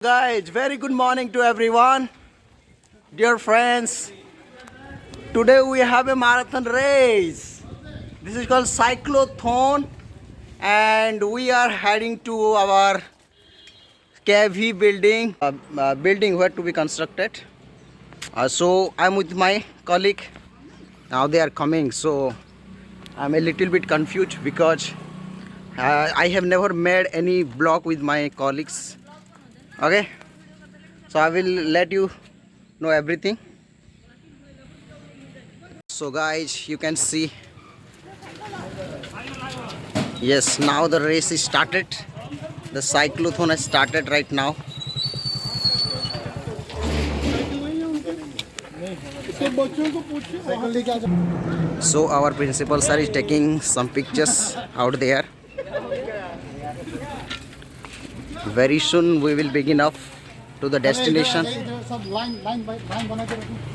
Guys, very good morning to everyone. Dear friends, today we have a marathon race. This is called cyclothon and we are heading to our KV building where to be constructed. So I'm with my colleague. Now they are coming, so I'm a little bit confused because I have never made any vlog with my colleagues. Okay, so I will let you know everything. So guys, you can see, yes, now the race is started. The cyclothon has started right now. So our principal sir is taking some pictures out there. Very soon we will begin up to the destination.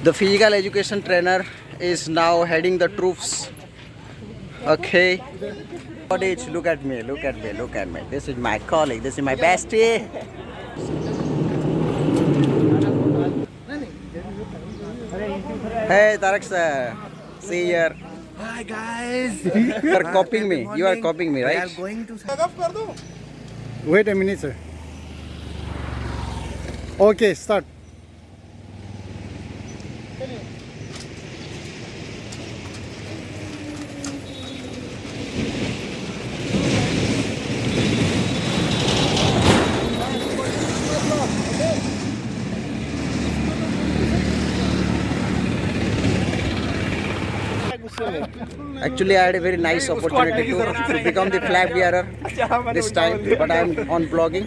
The physical education trainer is now heading the troops. Okay. Look at me, look at me, look at me. This is my colleague, this is my bestie. Hey Tarak sir, see you here. Hi guys. You are copying me. You are copying me, I right? am going to. Wait a minute, sir. Okay, start. Actually, I had a very nice opportunity to become the flag bearer this time, but I'm on vlogging.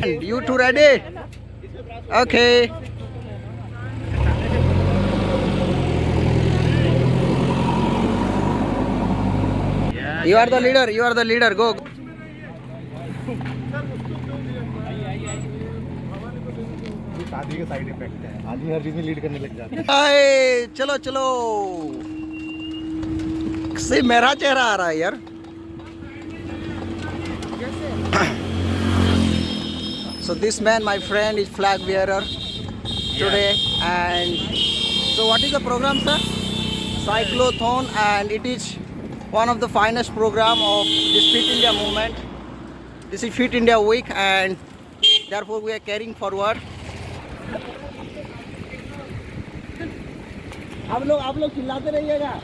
And you two ready? Okay. You are the leader. You are the leader. Go. शादी का side effect है आदमी हर चीज में lead करने लग जाता है Hey, चलो चलो. से मेरा चेहरा आ रहा है यार. So this man, my friend, is flag bearer today, and so what is the program, sir? Cyclothon, and it is one of the finest program of this Fit India movement. This is Fit India Week, and therefore we are carrying forward. आप लोग चिल्लाते रहिएगा.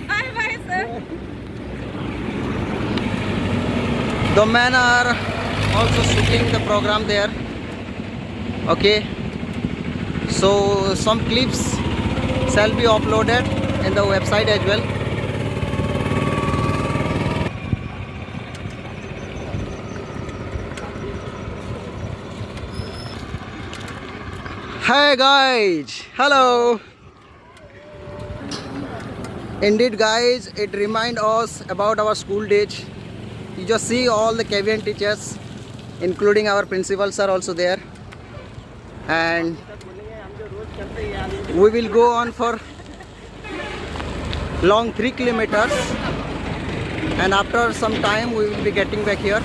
Bye bye sir. The men are also shooting the program there. Okay, so some clips shall be uploaded in the website as well. Hey guys, hello. Indeed guys, it reminds us about our school days. You just see all the KVN teachers, including our principals are also there, and we will go on for long 3 kilometers, and after some time we will be getting back here.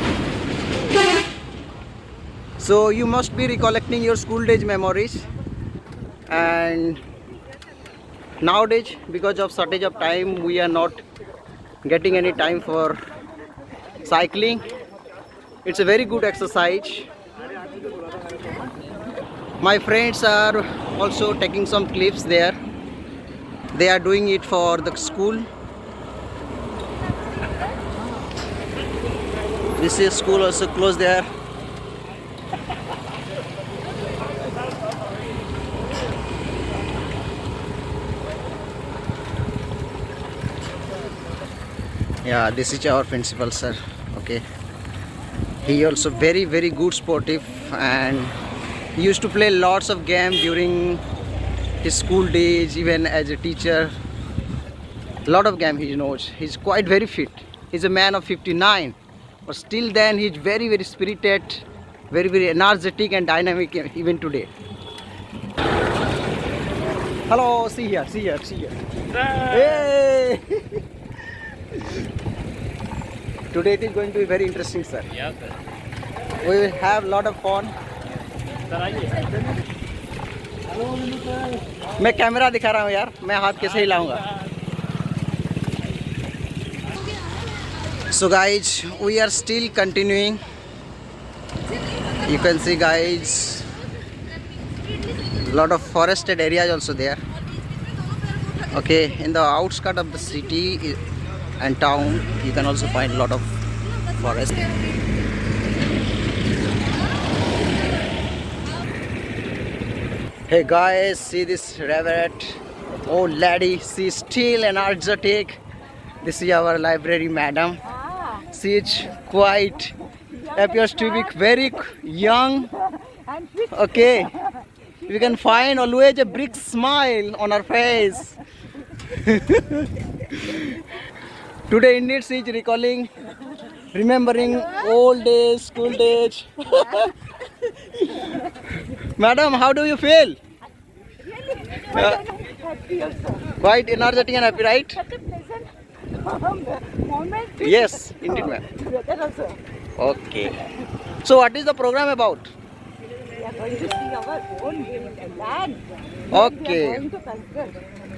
So you must be recollecting your school days memories, and nowadays because of shortage of time we are not getting any time for cycling. It's a very good exercise. My friends are also taking some clips there. They are doing it for the school. This is school also closed there. Yeah, this is our principal sir. Okay, he also very good sportive, and he used to play lots of games during his school days, even as a teacher. Lot of game he knows. He's quite very fit. He's a man of 59, but still then he's very spirited, very energetic and dynamic even today. Hello, see here. Hey. Today it is going to be very interesting, sir. Yeah, sir. We will have lot of fun. मैं camera दिखा रहा हूँ यार, मैं हाथ कैसे हिलाऊंगा. So guys, we are still continuing. You can see guys, lot of forested areas also there. Okay, in the outskirts of the city and town, you can also find a lot of forest. Hey guys, see this rabbit, old lady, she's still energetic. This is our library madam. She is quite, appears to be very young. Okay, we can find always a big smile on her face. Today indeed she is recalling, remembering old days, school days. Madam, how do you feel? Quite energetic and happy, right? Yes, indeed, ma'am. Okay. So, what is the program about? We are going to see our own land. Okay. We are going to conquer.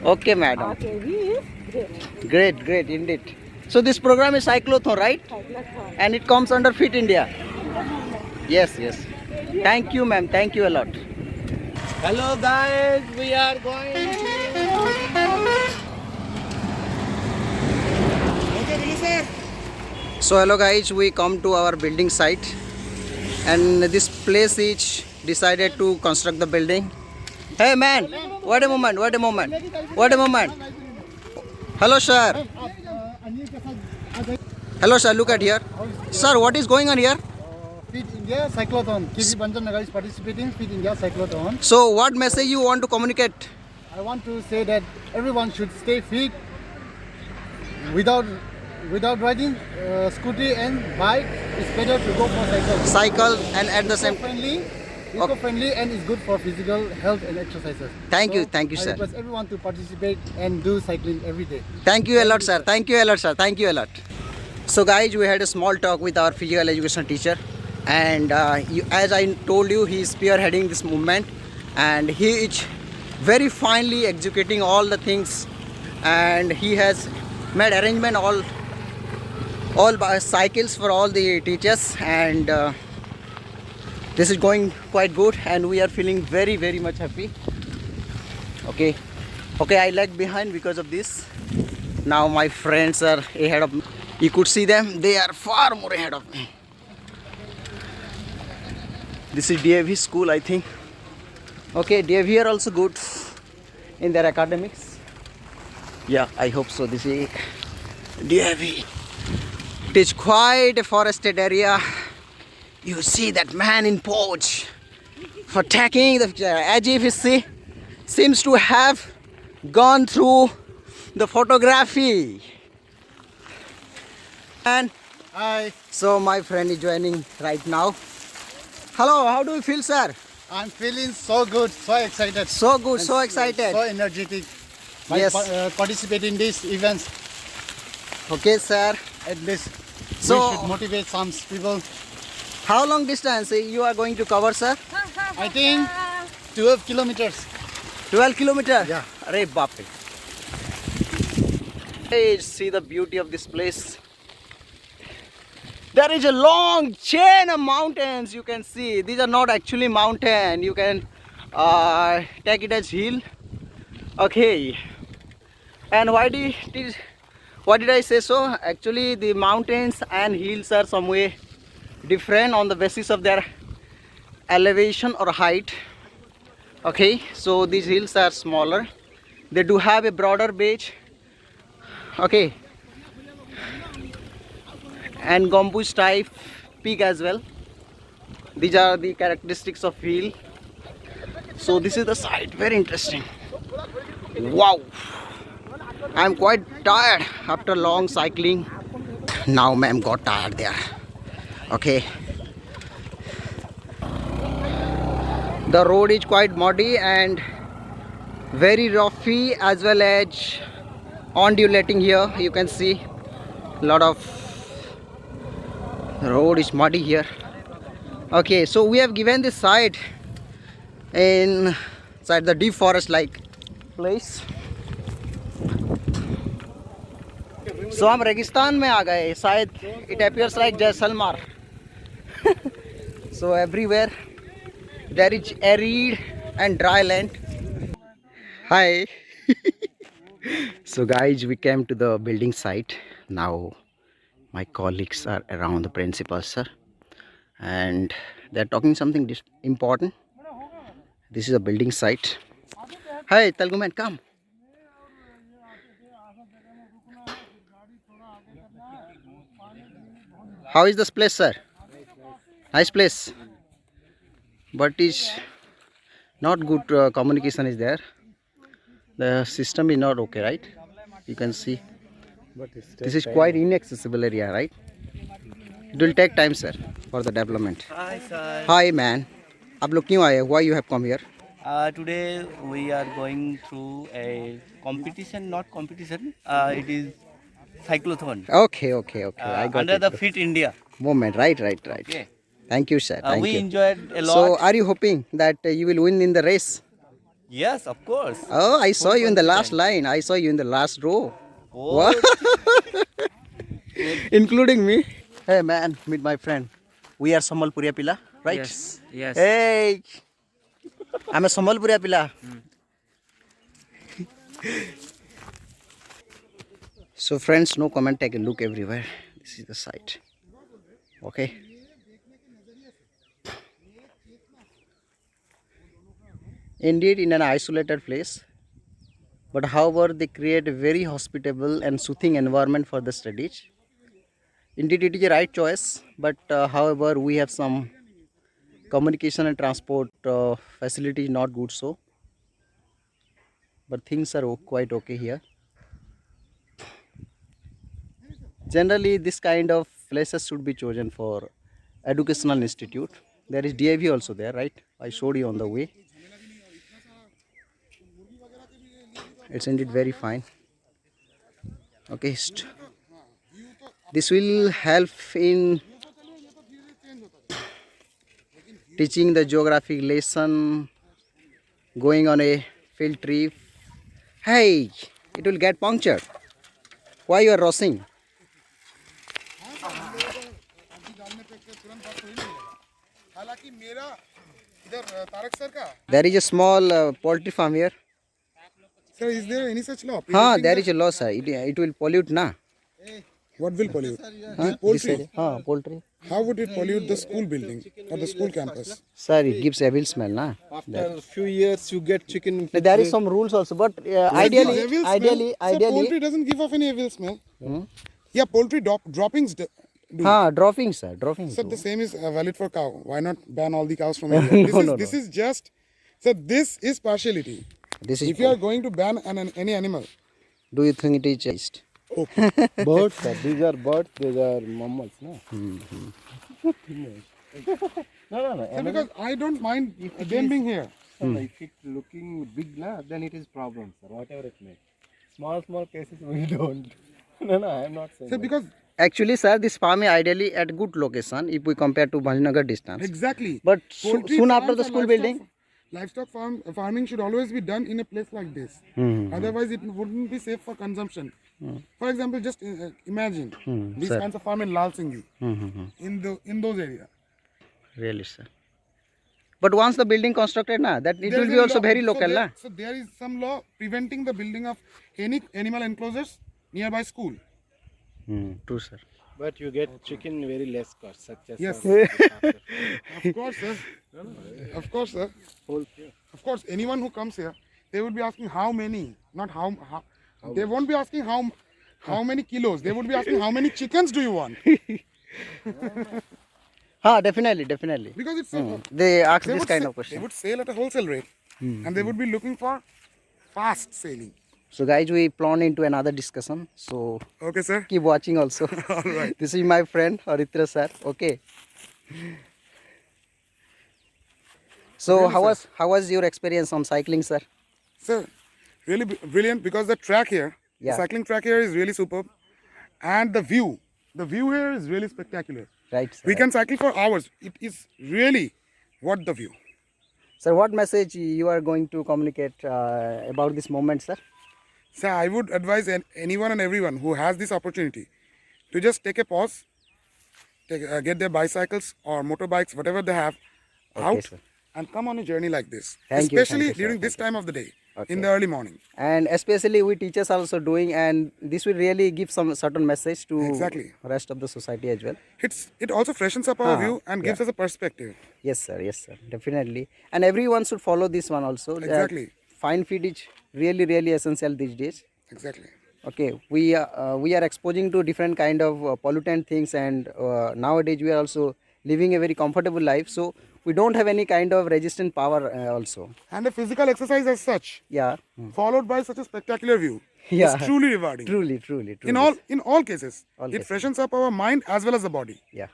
Okay, madam. Okay, we is great. Great, great, indeed. So, this program is Cyclothon, right? Cyclotron. And it comes under Fit India. Yes, yes. Thank you, ma'am. Thank you a lot. Hello guys, we are going So hello guys, we come to our building site, and this place is decided to construct the building. Hey man, wait a moment, wait a moment, wait a moment. Hello sir. Hello sir, look at here. Sir, what is going on here? Fit India Cyclothon. KV Banjan Nagar is participating in Fit India Cyclothon. So what message you want to communicate? I want to say that everyone should stay fit without riding scooty and bike. It's better to go for cycle. Cycle and at the same. Eco-friendly and is good for physical health and exercises. Thank you, I sir. request everyone to participate and do cycling every day. Thank you a lot, sir. Thank you a lot, sir. Thank you a lot. So, guys, we had a small talk with our physical education teacher, and as I told you, he is spearheading this movement, and he is very finely executing all the things, and he has made arrangement all cycles for all the teachers, and this is going quite good, and we are feeling very, very much happy. Okay, I lag behind because of this. Now my friends are ahead of me. You could see them, they are far more ahead of me. This is DAV school, I think. Okay, DAV are also good in their academics. Yeah, I hope so. This is DAV. It is quite a forested area. You see that man in pose for taking the picture, as if he seems to have gone through the photography. And Hi, so my friend is joining right now. Hello, how do you feel, sir? I'm feeling so good, so excited. So good, and so excited. So energetic. Yes. Participate in these events. Okay, sir. At least So- we should motivate some people. How long distance you are going to cover, sir? I think 12 kilometers. 12 kilometers? Yeah. Arey baap re. Hey, see the beauty of this place. There is a long chain of mountains you can see. These are not actually mountain. You can take it as hill. Okay. And why did I say so? Actually, the mountains and hills are some way different on the basis of their elevation or height. Okay, so these hills are smaller. They do have a broader base. Okay, and gambus type peak as well. These are the characteristics of hill. So this is the site, very interesting. Wow, I'm quite tired after long cycling. Now ma'am got tired there. Okay, the road is quite muddy and very roughy, as well as undulating here. You can see a lot of road is muddy here. Okay, so we have given this site inside the deep forest like place. So हम रेगिस्तान में आ गए शायद. It appears like Jaisalmer. So everywhere there is arid and dry land. Hi. So guys, we came to the building site. Now my colleagues are around the principal sir, and they're talking something important. This is a building site. Hi Telugu man, come. How is this place, sir? Nice place, but is not good communication is there. The system is not okay, right? You can see this is quite inaccessible area, right? It will take time, sir, for the development. Hi, sir. Hi man, आप लोग क्यों आए? Why you have come here? Today we are going through a competition, not competition. It is cyclothon. Okay. I got Under it. the Fit India. Moment, right. Okay. Thank you, sir. Thank We you. enjoyed a lot. So, are you hoping that you will win in the race? Yes, of course. Oh, I saw you in the last confident. line. I saw you in the last row. Oh, What? Including me. Hey man, meet my friend. We are Sambalpuria Pila, right? yes. Hey, I'm a Sambalpuria Pila. So friends, no comment. Take a look everywhere. This is the site. Okay. Indeed, in an isolated place, but however, they create a very hospitable and soothing environment for the studies. Indeed, it is a right choice, but however, we have some communication and transport facility not good so, but things are quite okay here. Generally, this kind of places should be chosen for educational institute. There is DIV also there, right? I showed you on the way. It's indeed very fine. Okay, this will help in teaching the geographic lesson, going on a field trip. Hey, it will get punctured. Why you are rushing? There is a small poultry farm here. Sir, is there any such law? There is a law, sir. It will pollute, na? What will pollute? This area. Poultry. How would it pollute the school building or the school campus? Sir, it gives evil smell, na? After a few years, you get chicken. There is some rules also, but ideally, poultry doesn't give off any evil smell. Yeah, poultry droppings do. droppings, sir. Droppings. So the same is valid for cow. Why not ban all the cows from India? This is just. So this is partiality. This is. If you are going to ban any animal, Do you think it is just? Birds, sir. These are birds. These are mammals, no? so because I don't mind them being here. If it's looking big, then it is problem, sir. Whatever it may. Small cases we don't. No, I am not saying. So because Actually, sir, this farm is ideally at good location if we compare to Bhanjinagar distance. exactly. But Poultry soon after farms the and school building. livestock farming should always be done in a place like this. Otherwise, it wouldn't be safe for consumption. For example, just imagine these sir. kinds of farm in Lal Singhi, in those areas. Really, sir. But once the building constructed, that it There will is be a also law- very so local, there, so there is some law preventing the building of any animal enclosures nearby school. True, sir. But you get chicken very less cost, such as Yes. Of course, sir. Of course, sir. Of course, anyone who comes here, they would be asking how many, not how they won't be asking how many kilos. They would be asking how many chickens do you want? Definitely. Because it's so, They ask they this would kind sa- of They question. would sell at a wholesale rate, and they would be looking for fast selling. So, guys, we plan into another discussion. So, Okay, sir. keep watching also. All right. This is my friend Aritra sir. Okay. So, how was your experience on cycling, sir? Sir, really brilliant because the track here, Yeah. the cycling track here is really superb, and the view here is really spectacular. Right, sir. We can cycle for hours. It is really worth the view. Sir, what message you are going to communicate about this moment, sir? So I would advise anyone and everyone who has this opportunity to just take a pause, get their bicycles or motorbikes, whatever they have, out sir. and come on a journey like this. Thank you, Especially sir. during this time of the day, in the early morning. And especially we teachers are also doing, and this will really give some certain message to Exactly. rest of the society as well. It also freshens up our view and gives us a perspective. Yes, sir, definitely. And everyone should follow this one also. Exactly. Fine feed is really essential these days. Exactly. Okay, we are exposing to different kind of pollutant things, and nowadays we are also living a very comfortable life, so we don't have any kind of resistant power also. And a physical exercise as such, Yeah. followed by such a spectacular view, Yeah. is truly rewarding. Truly. In all cases, it freshens up our mind as well as the body. Yeah.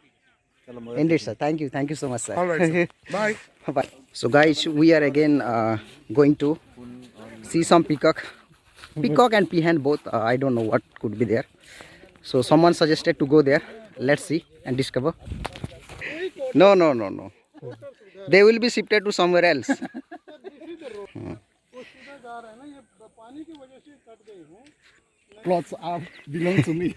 Indeed, sir. Thank you so much, sir. All right, sir. Bye. Bye. So guys, we are again going to see some peacock and peahen both. I don't know what could be there. So someone suggested to go there. Let's see and discover. No. They will be shifted to somewhere else. Plots belong to me.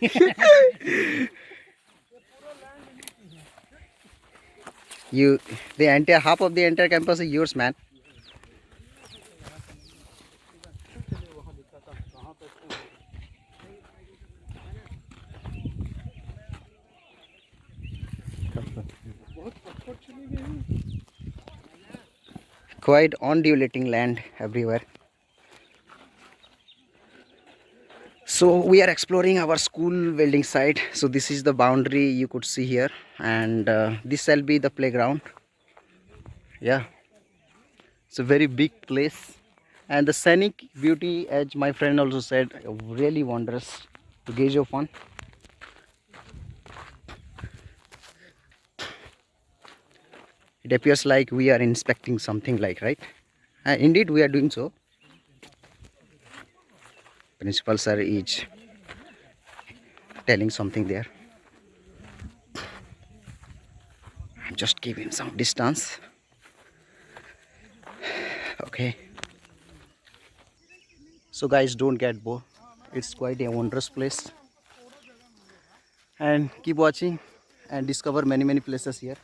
The entire half of the entire campus is yours, man. Quite undulating land everywhere. So we are exploring our school building site. So this is the boundary you could see here, and this shall be the playground. Yeah, it's a very big place, and the scenic beauty, as my friend also said, really wondrous to gaze upon. It appears like we are inspecting something, like, right? Indeed we are doing so. Principal sir is telling something there. Just give him some distance. Okay. So guys, don't get bored. It's quite a wondrous place. And keep watching and discover many places here.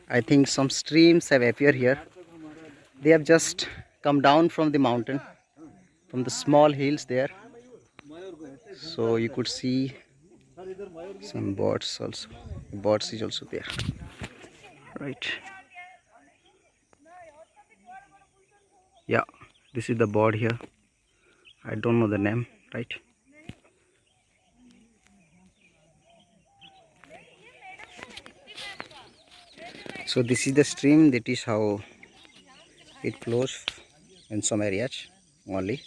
I think some streams have appeared here. They have just come down from the mountain, from the small hills there. So you could see some birds also. Birds is also there. Right. Yeah, this is the bird here. I don't know the name, right? So this is the stream. That is how it flows in some areas only.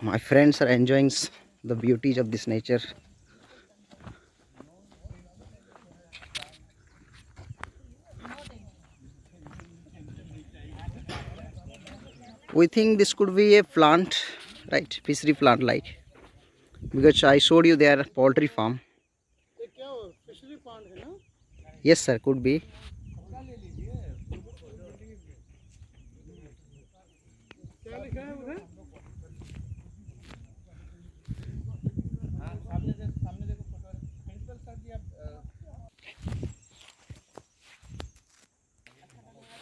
My friends are enjoying the beauties of this nature. We think this could be a plant, right? Fishery plant, like, because I showed you their poultry farm. Yes sir, could be.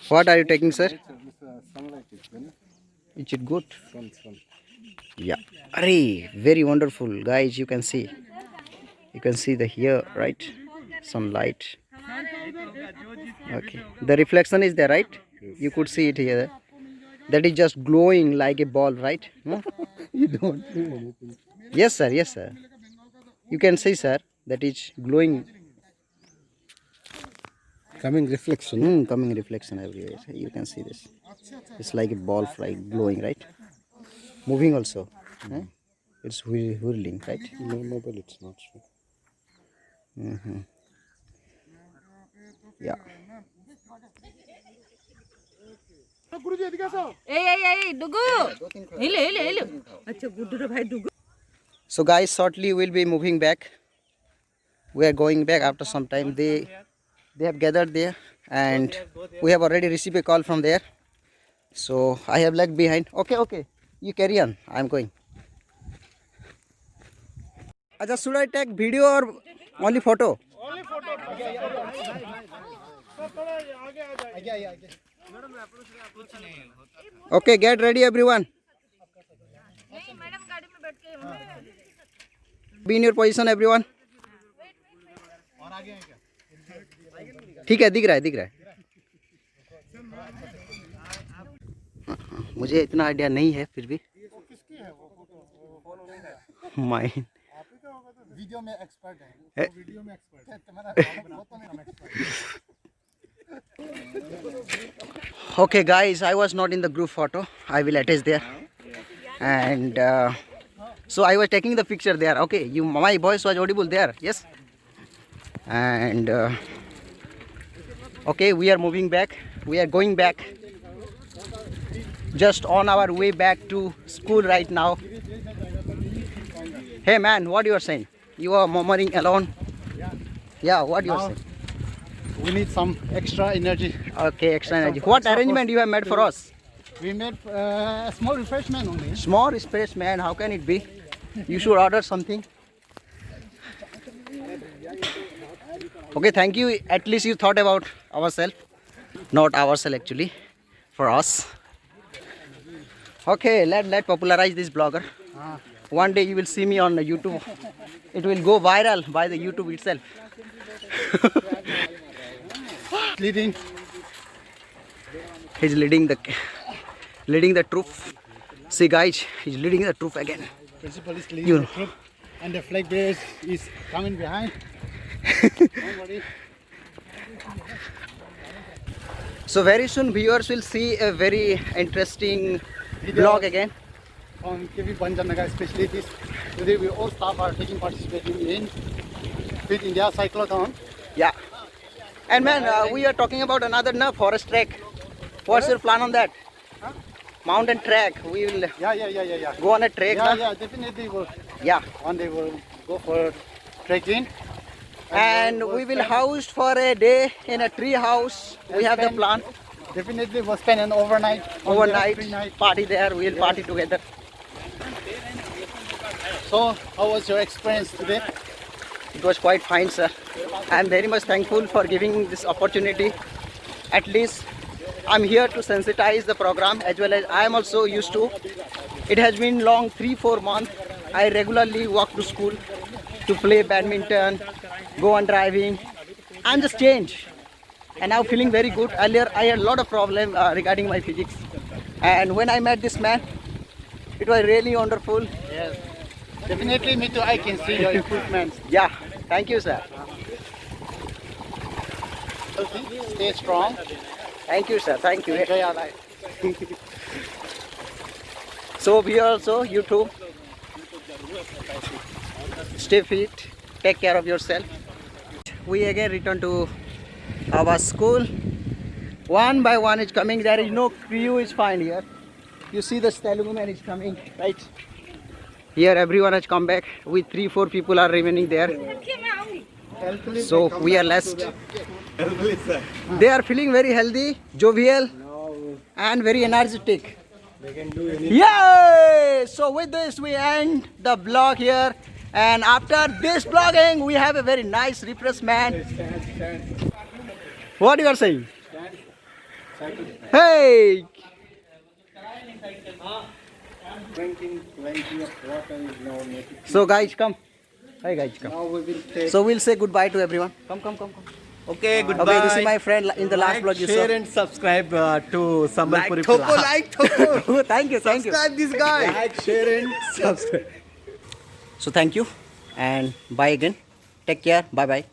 What are you taking, sir? Sunlight is good. Is it good? Sun. Yeah. Arey, very wonderful, guys. You can see the here, right? Sunlight. Okay, the reflection is there, right? You could see it here. That is just glowing like a ball, right? No? You don't do anything. Yes sir, you can see, sir, that is glowing. Coming reflection. Coming reflection everywhere. You can see this. It's like a ball fly glowing, right? Moving also. It's whirling, right? No, but it's not true. Yeah. गुरुजी এদিকে আসো এই ডুগু হেলে আচ্ছা গুড্ডুর ভাই ডুগু So guys, shortly we'll be moving back. We are going back after some time. They have gathered there, and we have already received a call from there. So I have left behind. Okay, you carry on. I'm going. Acha, should I take video or only photo? only photo Okay, get ready everyone. Madam गाड़ी में बैठ के Be in your position everyone. ठीक है, दिख रहा है मुझे इतना आइडिया नहीं है, फिर भी माइन वीडियो में एक्सपर्ट है वीडियो में एक्सपर्ट है तुम्हारा फोटो में हम expert Okay guys, I was not in the group photo. I will attach there. And so I was taking the picture there. Okay, my voice was audible there. Yes. And okay, we are moving back. We are going back. Just on our way back to school right now. Hey man, what you are saying? You are murmuring alone. Yeah, what you are saying? We need some extra energy. Okay, extra energy. What arrangement you have made for us? We made a small refreshment only. Small space, man. How can it be? You should order something. Okay, thank you. At least you thought about ourselves. Not ourselves actually. For us. Okay, let popularize this blogger. One day you will see me on YouTube. It will go viral by the YouTube itself. Leading. He's leading the troop. See guys, he's leading the troop again. Principal is You leading know. the troop and the flag bearer is coming behind. Don't worry. So very soon viewers will see a very interesting vlog again. On KV Banjarnagar, especially this. Today we all staff are participating in Fit India Cyclothon. Yeah. And man, we are talking about another forest trek. What's your plan on that? Huh? Mountain trek. We will Yeah. go on a trek. Yeah, definitely we'll, Yeah. one day we'll go for trekking. And we will house for a day in a tree house. We have the plan. Definitely we'll spend an overnight. Overnight, Night. party there. We will party together. So, how was your experience today? It was quite fine, sir. I am very much thankful for giving this opportunity. At least I'm here to sensitize the program, as well as I am also used to. It has been long 3-4 months. I regularly walk to school to play badminton, go on driving. I'm just changed. And now feeling very good. Earlier I had a lot of problem regarding my physics. And when I met this man, it was really wonderful. Yes. Definitely me too, I can see your improvements. Yeah, thank you, sir. Stay strong. Thank you, sir. Thank you. Enjoy your life. So we also, you too. Stay fit. Take care of yourself. We again return to our school. One by one is coming. There is no queue is fine here. You see the Telugu man is coming, right? Here everyone has come back. With 3-4 people are remaining there. So we are last. They are feeling very healthy, jovial, and very energetic. They can do anything. Yay! So with this we end the vlog here, and after this vlogging we have a very nice refreshment. What you are saying? Hey! Drinking plenty of water is now necessary. So guys, come. Hey guys, come. Now we will take So we'll say goodbye to everyone. Come. Okay, goodbye. Okay, this is my friend in the last vlog you saw. Share and subscribe to Sambalpuri Like Thoko. Thank you. Subscribe this guy. Like, share and subscribe. So thank you and bye again. Take care. Bye.